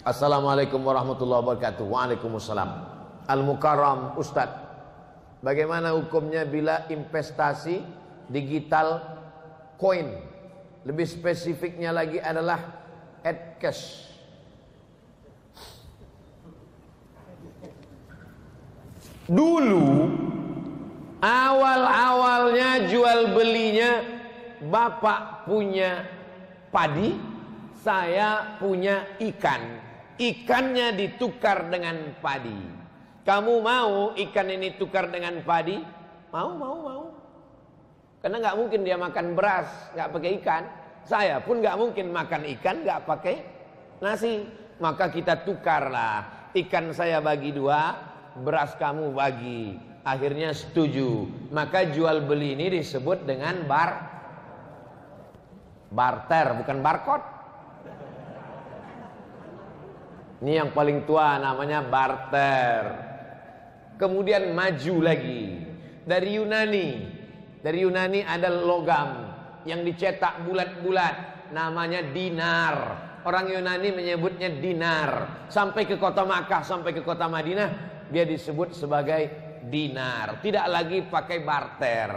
Assalamualaikum warahmatullahi wabarakatuh. Waalaikumsalam. Al-Mukarram Ustadz, bagaimana hukumnya bila investasi digital koin? Lebih spesifiknya lagi adalah cash. Dulu awal-awalnya jual belinya, bapak punya padi, saya punya ikan. Ikannya ditukar dengan padi. Kamu mau ikan ini tukar dengan padi? Mau. Karena nggak mungkin dia makan beras nggak pakai ikan. Saya pun nggak mungkin makan ikan nggak pakai nasi. Maka kita tukarlah. Ikan saya bagi 2, beras kamu bagi. Akhirnya setuju. Maka jual beli ini disebut dengan barter, bukan barcode. Ini yang paling tua, namanya barter. Kemudian maju lagi dari Yunani ada logam yang dicetak bulat-bulat, namanya dinar. Orang Yunani menyebutnya dinar. Sampai ke kota Makkah, sampai ke kota Madinah, dia disebut sebagai dinar. Tidak lagi pakai barter.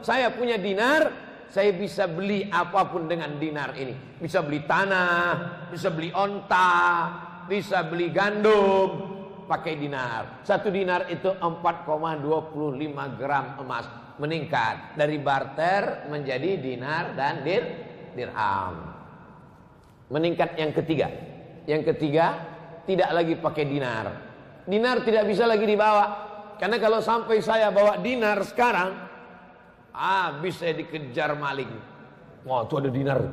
Saya punya dinar, saya bisa beli apapun dengan dinar ini. Bisa beli tanah, bisa beli onta, bisa beli gandum pakai dinar. 1 dinar itu 4,25 gram emas. Meningkat dari barter menjadi dinar dan dirham. Meningkat yang ketiga. Yang ketiga, tidak lagi pakai dinar. Dinar tidak bisa lagi dibawa. Karena kalau sampai saya bawa dinar sekarang, bisa dikejar maling. Wah, itu ada dinar.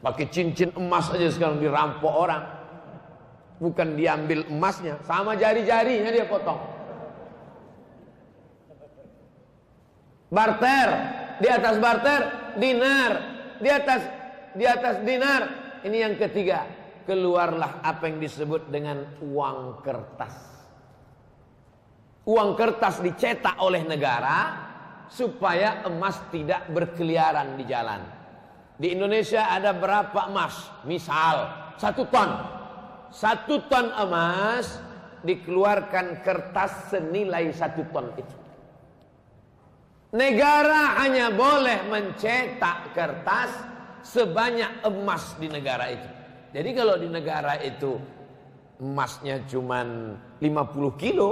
Pakai cincin emas aja sekarang dirampok orang. Bukan diambil emasnya, sama jari-jarinya dia potong. Barter, di atas barter dinar, di atas dinar. Ini yang ketiga, keluarlah apa yang disebut dengan uang kertas. Uang kertas dicetak oleh negara supaya emas tidak berkeliaran di jalan. Di Indonesia ada berapa emas? Misal 1 ton. 1 ton emas dikeluarkan kertas senilai 1 ton itu. Negara hanya boleh mencetak kertas sebanyak emas di negara itu. Jadi kalau di negara itu emasnya cuma 50 kilo,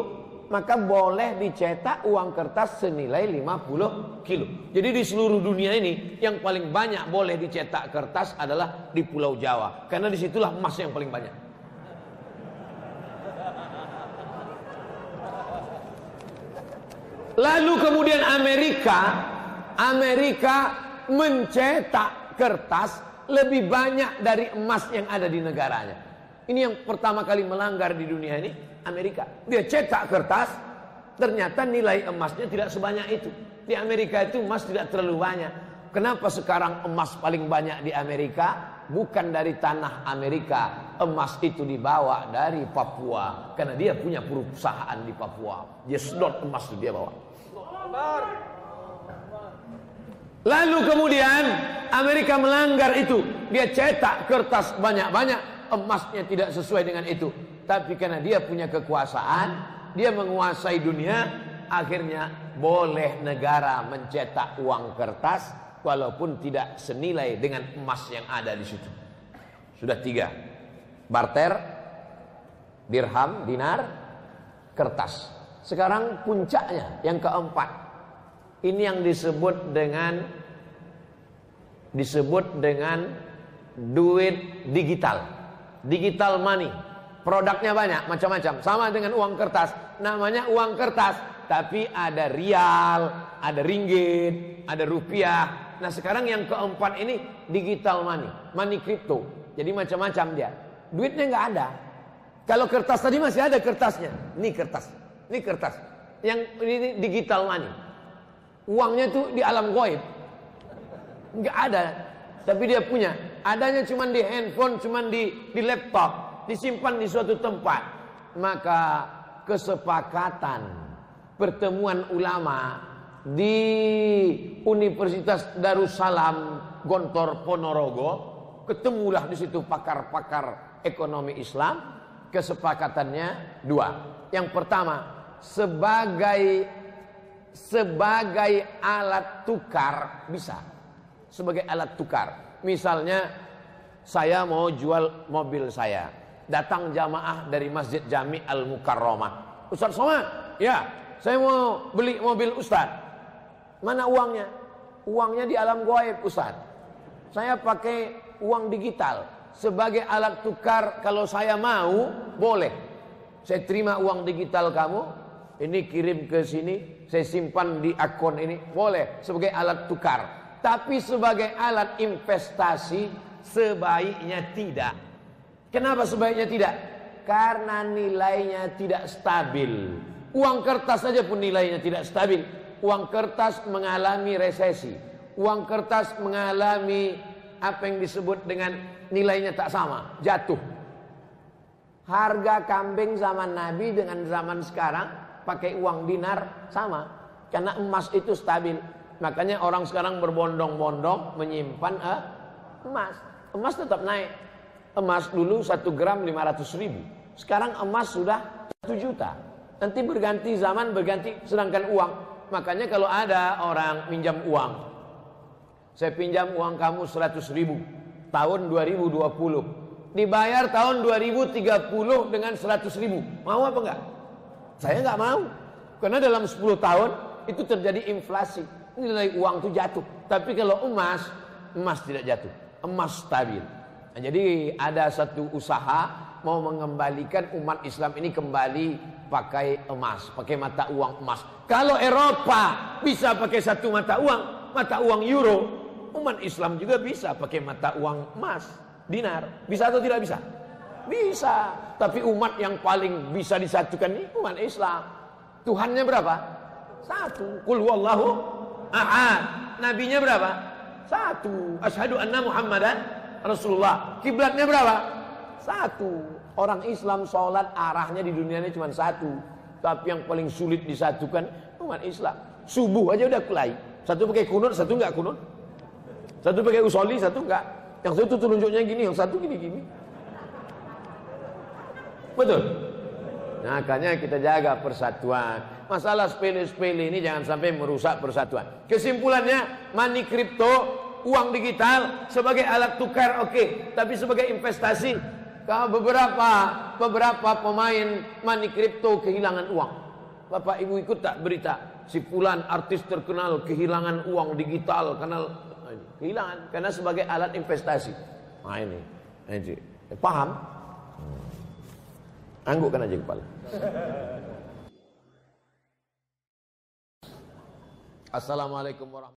maka boleh dicetak uang kertas senilai 50 kilo. Jadi di seluruh dunia ini yang paling banyak boleh dicetak kertas adalah di Pulau Jawa. Karena disitulah emas yang paling banyak. Lalu kemudian Amerika mencetak kertas lebih banyak dari emas yang ada di negaranya. Ini yang pertama kali melanggar di dunia ini, Amerika. Dia cetak kertas, ternyata nilai emasnya tidak sebanyak itu. Di Amerika itu emas tidak terlalu banyak. Kenapa sekarang emas paling banyak di Amerika? Bukan dari tanah Amerika. Emas itu dibawa dari Papua. Karena dia punya perusahaan di Papua. Dia sedot emas itu dia bawa. Lalu kemudian Amerika melanggar itu. Dia cetak kertas banyak-banyak, emasnya tidak sesuai dengan itu. Tapi karena dia punya kekuasaan, dia menguasai dunia, akhirnya boleh negara mencetak uang kertas walaupun tidak senilai dengan emas yang ada di situ. Sudah 3. Barter, dirham, dinar, kertas. Sekarang puncaknya yang keempat. Ini yang disebut dengan duit digital. Digital money. Produknya banyak, macam-macam. Sama dengan uang kertas. Namanya uang kertas, tapi ada rial, ada ringgit, ada rupiah. Nah sekarang yang keempat ini digital money. Money crypto. Jadi macam-macam dia. Duitnya nggak ada. Kalau kertas tadi masih ada kertasnya. Ini kertas. Ini kertas. Yang ini digital money. Uangnya tuh di alam gaib. Nggak ada. Tapi dia punya. Adanya cuma di handphone, cuma di laptop. Disimpan di suatu tempat. Maka kesepakatan pertemuan ulama di Universitas Darussalam Gontor Ponorogo Ketemulah di situ pakar-pakar ekonomi Islam. Kesepakatannya dua. Yang pertama, sebagai alat tukar bisa. Sebagai alat tukar. Misalnya saya mau jual mobil saya. Datang jamaah dari Masjid Jami Al-Mukarramah. Ustaz Somad, ya, saya mau beli mobil Ustaz. Mana uangnya? Uangnya di alam gaib Ustaz. Saya pakai uang digital. Sebagai alat tukar, kalau saya mau, boleh. Saya terima uang digital kamu, ini kirim ke sini, saya simpan di akun ini, boleh. Sebagai alat tukar. Tapi sebagai alat investasi, sebaiknya tidak. Kenapa sebaiknya tidak? Karena nilainya tidak stabil. Uang kertas saja pun nilainya tidak stabil. Uang kertas mengalami resesi. Uang kertas mengalami apa yang disebut dengan nilainya tak sama, jatuh. Harga kambing zaman Nabi dengan zaman sekarang pakai uang dinar sama, karena emas itu stabil. Makanya orang sekarang berbondong-bondong menyimpan emas. Emas tetap naik. Emas dulu 1 gram 500.000. Sekarang emas sudah 1 juta. Nanti berganti zaman, berganti. Sedangkan uang, makanya kalau ada orang minjam uang, saya pinjam uang kamu 100.000 tahun 2020, dibayar tahun 2030 dengan 100.000. Mau apa enggak? Saya enggak mau. Karena dalam 10 tahun itu terjadi inflasi. Nilai uang itu jatuh. Tapi kalau emas tidak jatuh. Emas stabil. Nah, jadi ada satu usaha mau mengembalikan umat Islam ini kembali pakai emas, pakai mata uang emas. Kalau Eropa bisa pakai satu mata uang euro, umat Islam juga bisa pakai mata uang emas, dinar. Bisa atau tidak bisa? Bisa. Tapi umat yang paling bisa disatukan ini umat Islam. Tuhannya berapa? 1. Qul huwallahu ahad. Nabinya berapa? 1. Asyhadu anna Muhammadan Rasulullah. Kiblatnya berapa? 1. Orang Islam sholat arahnya di dunia ini cuma 1. Tapi yang paling sulit disatukan umat Islam. Subuh aja udah kulai. Satu pakai kunut, satu enggak kunut. Satu pakai usoli, satu enggak. Yang satu telunjuknya gini, yang satu gini-gini. Betul? Nah, makanya kita jaga persatuan. Masalah sepele-sepele ini jangan sampai merusak persatuan. Kesimpulannya, money crypto, uang digital sebagai alat tukar oke. Tapi sebagai investasi, beberapa pemain money crypto kehilangan uang. Bapak Ibu ikut tak berita? Si fulan artis terkenal kehilangan uang digital karena kehilangan karena sebagai alat investasi. Nah ini. Paham? Anggukkan aja kepala. Assalamualaikum warahmatullahi wabarakatuh.